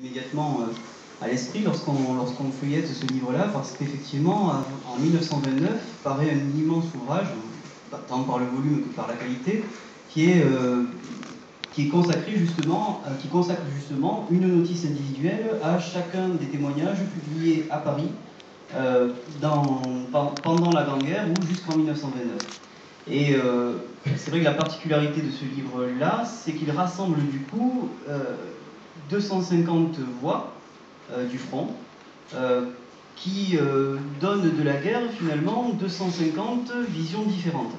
Immédiatement à l'esprit lorsqu'on feuillette ce livre-là, parce qu'effectivement, en 1929, paraît un immense ouvrage, tant par le volume que par la qualité, qui consacre justement une notice individuelle à chacun des témoignages publiés à Paris pendant la Grande Guerre ou jusqu'en 1929. Et c'est vrai que la particularité de ce livre-là, c'est qu'il rassemble du coup 250 voix du front qui donnent de la guerre finalement 250 visions différentes.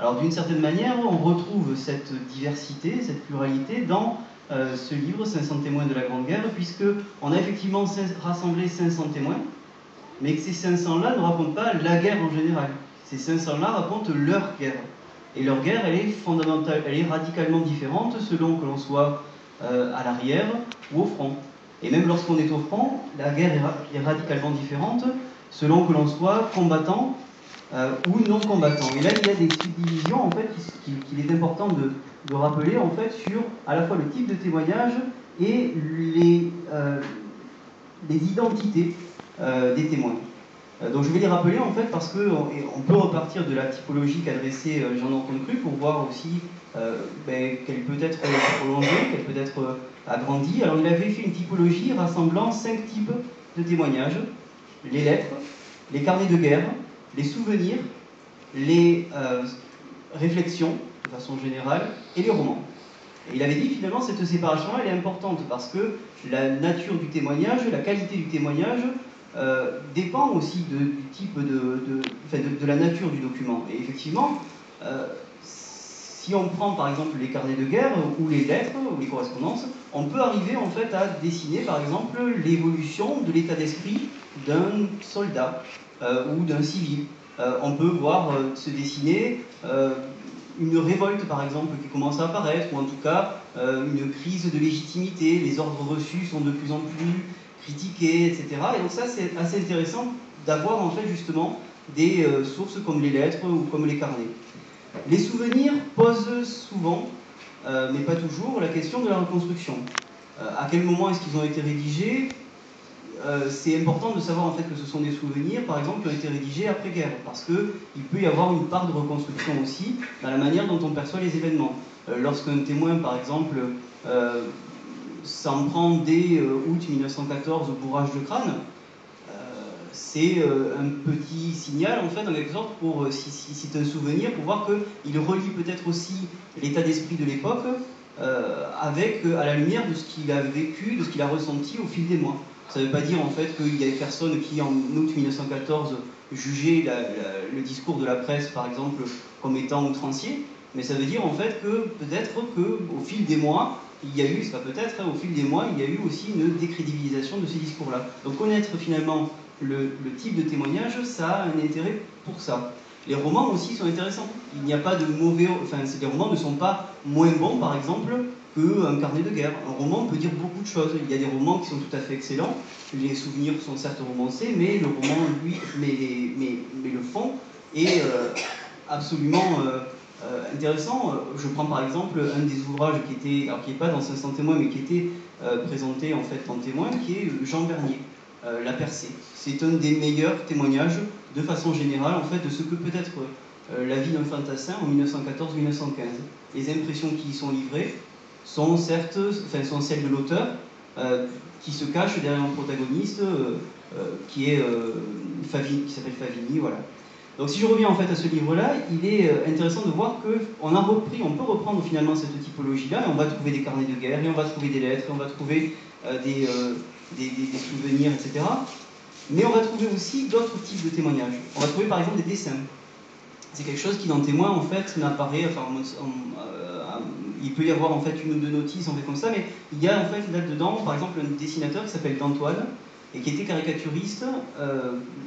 Alors d'une certaine manière, on retrouve cette diversité, cette pluralité dans ce livre 500 témoins de la Grande Guerre, puisqu'on a effectivement rassemblé 500 témoins, mais que ces 500-là ne racontent pas la guerre en général. Ces 500-là racontent leur guerre. Et leur guerre, elle est fondamentale, elle est radicalement différente selon que l'on soit à l'arrière ou au front. Et même lorsqu'on est au front, la guerre est radicalement différente selon que l'on soit combattant ou non combattant. Et là, il y a des subdivisions en fait, qu'il est important de rappeler en fait, sur à la fois le type de témoignage et les identités des témoins. Donc je vais les rappeler en fait parce qu'on peut repartir de la typologie qu'adressait Jean-Antoine Cru pour voir aussi qu'elle peut être prolongée, qu'elle peut être agrandie. Alors il avait fait une typologie rassemblant 5 types de témoignages: les lettres, les carnets de guerre, les souvenirs, les réflexions de façon générale et les romans. Et il avait dit finalement cette séparation elle est importante parce que la nature du témoignage, la qualité du témoignage dépend aussi du type de la nature du document. Et effectivement, si on prend par exemple les carnets de guerre ou les lettres ou les correspondances, on peut arriver en fait à dessiner par exemple l'évolution de l'état d'esprit d'un soldat ou d'un civil. On peut voir se dessiner une révolte par exemple qui commence à apparaître, ou en tout cas une crise de légitimité, les ordres reçus sont de plus en plus critiqués, etc. Et donc ça c'est assez intéressant d'avoir en fait justement des sources comme les lettres ou comme les carnets. Les souvenirs posent souvent, mais pas toujours, la question de la reconstruction. À quel moment est-ce qu'ils ont été rédigés ? C'est important de savoir en fait que ce sont des souvenirs, par exemple, qui ont été rédigés après-guerre, parce qu'il peut y avoir une part de reconstruction aussi dans la manière dont on perçoit les événements. Lorsqu'un témoin, par exemple, s'en prend dès août 1914 au bourrage de crâne, c'est un petit signal, en fait, en quelque sorte, si c'est un souvenir, pour voir qu'il relie peut-être aussi l'état d'esprit de l'époque à la lumière de ce qu'il a vécu, de ce qu'il a ressenti au fil des mois. Ça ne veut pas dire en fait qu'il y a des personnes qui, en août 1914, jugeaient le discours de la presse, par exemple, comme étant outrancier, mais ça veut dire en fait que peut-être qu'au fil des mois, il y a eu, c'est pas peut-être, au fil des mois, il y a eu aussi une décrédibilisation de ces discours-là. Donc connaître finalement le type de témoignage, ça a un intérêt pour ça. Les romans aussi sont intéressants. Il n'y a pas de mauvais... Enfin, les romans ne sont pas moins bons, par exemple, qu'un carnet de guerre. Un roman peut dire beaucoup de choses. Il y a des romans qui sont tout à fait excellents. Les souvenirs sont certes romancés, mais le roman, lui, mais le fond est absolument intéressant. Je prends par exemple un des ouvrages qui n'est pas dans 500 témoins, mais qui était présenté en fait en témoin, qui est Jean Bernier, La Percée. C'est un des meilleurs témoignages, de façon générale, en fait, de ce que peut être la vie d'un fantassin en 1914-1915. Les impressions qui y sont livrées sont celles de l'auteur, qui se cache derrière un protagoniste qui s'appelle Favigny, voilà. Donc si je reviens en fait à ce livre-là, il est intéressant de voir qu'on peut reprendre finalement cette typologie-là, et on va trouver des carnets de guerre, et on va trouver des lettres, et on va trouver des souvenirs, etc. Mais on va trouver aussi d'autres types de témoignages. On va trouver par exemple des dessins. C'est quelque chose qui dans Témoin en fait n'apparaît, il peut y avoir en fait une ou deux notices en fait comme ça, mais il y a en fait là-dedans par exemple un dessinateur qui s'appelle D'Antoine et qui était caricaturiste,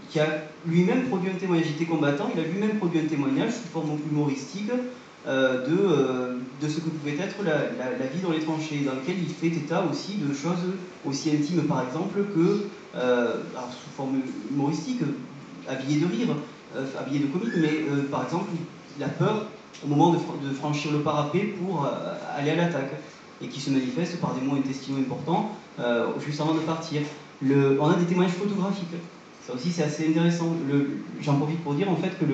qui a lui-même produit un témoignage. Il était combattant, il a lui-même produit un témoignage sous forme humoristique de ce que pouvait être la vie dans les tranchées, dans lequel il fait état aussi de choses aussi intimes par exemple que, alors sous forme humoristique, habillé de rire, habillé de comique, mais par exemple la peur au moment de franchir le parapet pour aller à l'attaque. et qui se manifestent par des mots intestinaux importants juste avant de partir. On a des témoignages photographiques. Ça aussi, c'est assez intéressant. J'en profite pour dire en fait que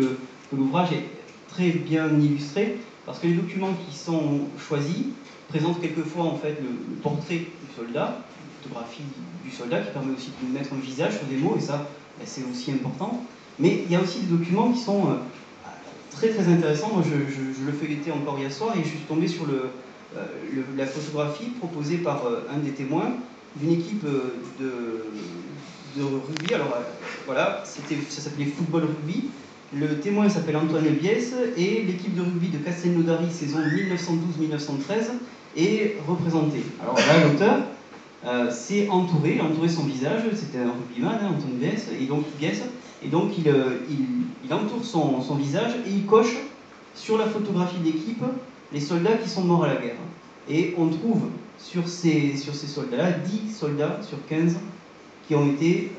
l'ouvrage est très bien illustré parce que les documents qui sont choisis présentent quelquefois en fait le portrait du soldat, la photographie du soldat qui permet aussi de mettre un visage sur des mots, et ça, c'est aussi important. Mais il y a aussi des documents qui sont très très intéressants. Moi, je le feuilletais encore hier soir et je suis tombé sur la photographie proposée par un des témoins d'une équipe de rugby. Alors voilà, ça s'appelait Football Rugby. Le témoin s'appelle Antoine Biès et l'équipe de rugby de Castelnaudary saison 1912-1913 est représentée. Alors là, l'auteur s'est entouré son visage, c'était un rugbyman, Antoine Biès, et donc il entoure son visage et il coche sur la photographie d'équipe les soldats qui sont morts à la guerre. Et on trouve sur ces soldats-là 10 soldats sur 15 qui ont été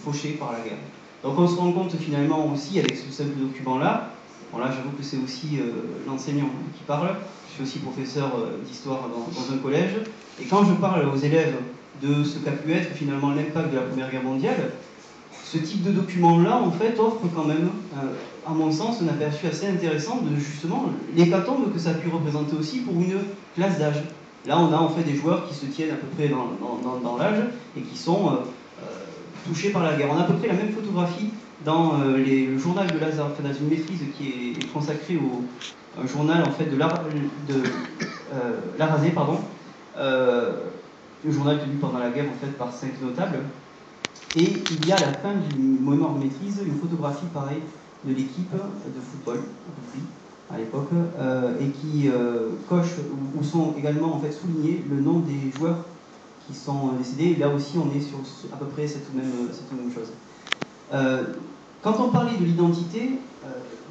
fauchés par la guerre. Donc on se rend compte finalement aussi avec ce simple document-là, bon là j'avoue que c'est aussi l'enseignant qui parle, je suis aussi professeur d'histoire dans un collège, et quand je parle aux élèves de ce qu'a pu être finalement l'impact de la Première Guerre mondiale, ce type de document-là en fait offre quand même, à mon sens, un aperçu assez intéressant de justement l'hécatombe que ça a pu représenter aussi pour une classe d'âge. Là on a en fait des joueurs qui se tiennent à peu près dans l'âge et qui sont touchés par la guerre. On a à peu près la même photographie dans le journal de Lazare, dans une maîtrise qui est consacrée au journal en fait de Larazé, pardon, le journal tenu pendant la guerre en fait par 5 notables. Et il y a à la fin du mémoire de maîtrise une photographie pareille de l'équipe de football à l'époque et qui coche où sont également en fait soulignés le nom des joueurs qui sont décédés. Et là aussi on est sur à peu près cette même chose. Quand on parlait de l'identité,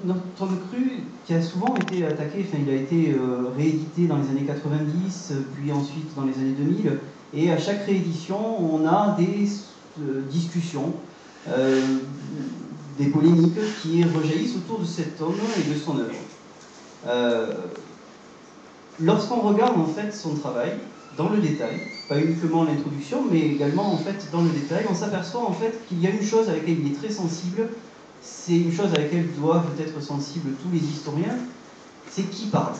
notre cru qui a souvent été attaqué, enfin il a été réédité dans les années 90, puis ensuite dans les années 2000, et à chaque réédition on a des discussions, des polémiques qui rejaillissent autour de cet homme et de son œuvre. Lorsqu'on regarde en fait son travail dans le détail, pas uniquement l'introduction, mais également en fait dans le détail, on s'aperçoit en fait qu'il y a une chose à laquelle il est très sensible, c'est une chose à laquelle doivent être sensibles tous les historiens, c'est qui parle.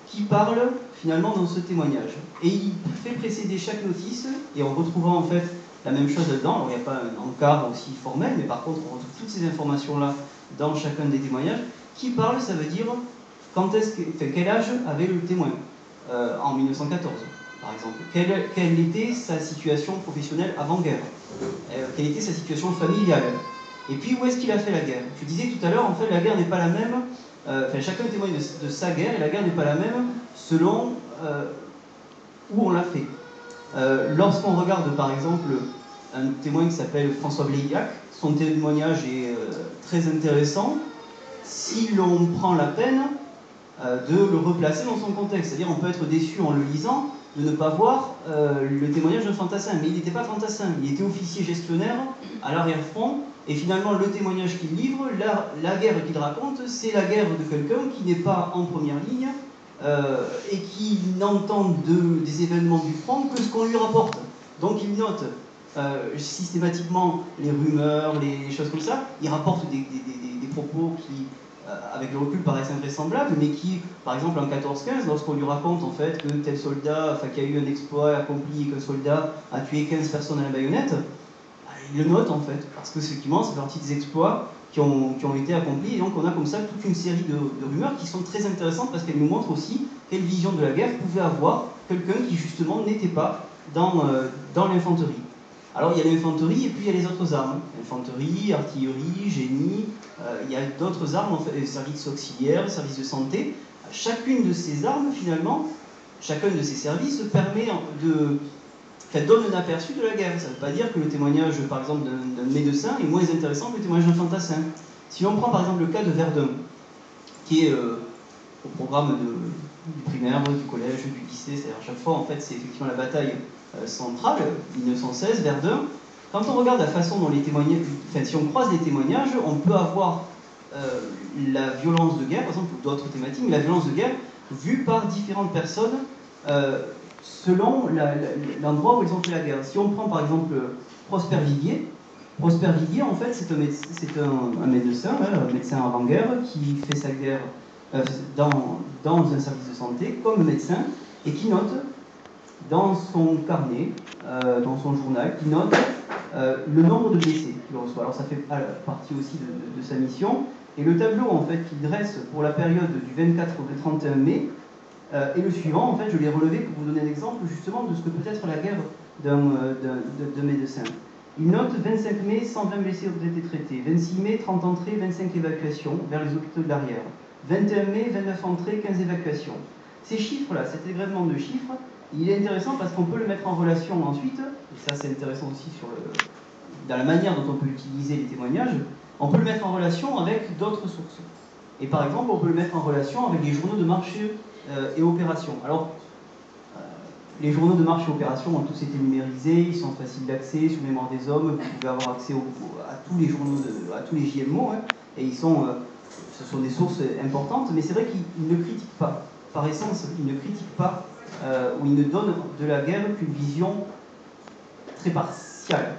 Qui parle finalement dans ce témoignage. Et il fait précéder chaque notice, et en retrouvant en fait la même chose dedans, alors il n'y a pas un encart aussi formel, mais par contre on retrouve toutes ces informations-là dans chacun des témoignages. Qui parle, ça veut dire quel âge avait le témoin en 1914, par exemple. Quelle était sa situation professionnelle avant-guerre, quelle était sa situation familiale, et puis où est-ce qu'il a fait la guerre. Je disais tout à l'heure, en fait, la guerre n'est pas la même, chacun témoigne de sa guerre, et la guerre n'est pas la même selon où on l'a fait. Lorsqu'on regarde par exemple un témoin qui s'appelle François Bléillac, son témoignage est très intéressant si l'on prend la peine de le replacer dans son contexte. C'est-à-dire on peut être déçu en le lisant de ne pas voir le témoignage d'un fantassin, mais il n'était pas fantassin, il était officier gestionnaire à l'arrière-front, et finalement le témoignage qu'il livre, la guerre qu'il raconte, c'est la guerre de quelqu'un qui n'est pas en première ligne, et qui n'entend des événements du front que ce qu'on lui rapporte. Donc il note systématiquement les rumeurs, les choses comme ça. Il rapporte des propos qui, avec le recul, paraissent invraisemblables, mais qui, par exemple en 14-15, lorsqu'on lui raconte en fait que tel soldat, qu'il y a eu un exploit accompli et qu'un soldat a tué 15 personnes à la baïonnette, il le note en fait, parce que effectivement c'est partie des exploits qui ont été accomplis, et donc on a comme ça toute une série de rumeurs qui sont très intéressantes parce qu'elles nous montrent aussi quelle vision de la guerre pouvait avoir quelqu'un qui justement n'était pas dans l'infanterie. Alors il y a l'infanterie et puis il y a les autres armes. Infanterie, artillerie, génie, il y a d'autres armes, en fait, services auxiliaires, services de santé. Chacune de ces armes finalement, chacun de ces services permet donne un aperçu de la guerre. Ça ne veut pas dire que le témoignage, par exemple, d'un médecin est moins intéressant que le témoignage d'un fantassin. Si on prend par exemple le cas de Verdun, qui est au programme du primaire, du collège, du lycée, c'est-à-dire à chaque fois, en fait, c'est effectivement la bataille centrale, 1916, Verdun. Quand on regarde la façon dont les témoignages, si on croise les témoignages, on peut avoir la violence de guerre, par exemple, ou d'autres thématiques, mais la violence de guerre vue par différentes personnes selon l'endroit où ils ont fait la guerre. Si on prend par exemple Prosper Viguier, en fait, c'est un médecin, un médecin avant-guerre, qui fait sa guerre dans un service de santé comme médecin, et qui note dans son carnet, dans son journal, qui note le nombre de blessés qu'il reçoit. Alors ça fait partie aussi de sa mission. Et le tableau en fait qu'il dresse pour la période du 24 au 31 mai est le suivant. En fait, je l'ai relevé pour vous donner un exemple justement de ce que peut être la guerre d'un médecin. Il note 25 mai, 120 blessés ont été traités. 26 mai, 30 entrées, 25 évacuations vers les hôpitaux de l'arrière. 21 mai, 29 entrées, 15 évacuations. Ces chiffres-là, cet égrèvement de chiffres, il est intéressant parce qu'on peut le mettre en relation ensuite, et ça c'est intéressant aussi dans la manière dont on peut utiliser les témoignages, on peut le mettre en relation avec d'autres sources. Et par exemple, on peut le mettre en relation avec les journaux de marché et opérations. Alors, les journaux de marché et opérations ont tous été numérisés, ils sont faciles d'accès, sous mémoire des hommes, vous pouvez avoir accès à tous les journaux, à tous les JMO, hein, et ce sont des sources importantes, mais c'est vrai qu'ils ne critiquent pas, par essence, ils ne critiquent pas, ou ils ne donnent de la guerre qu'une vision très partielle.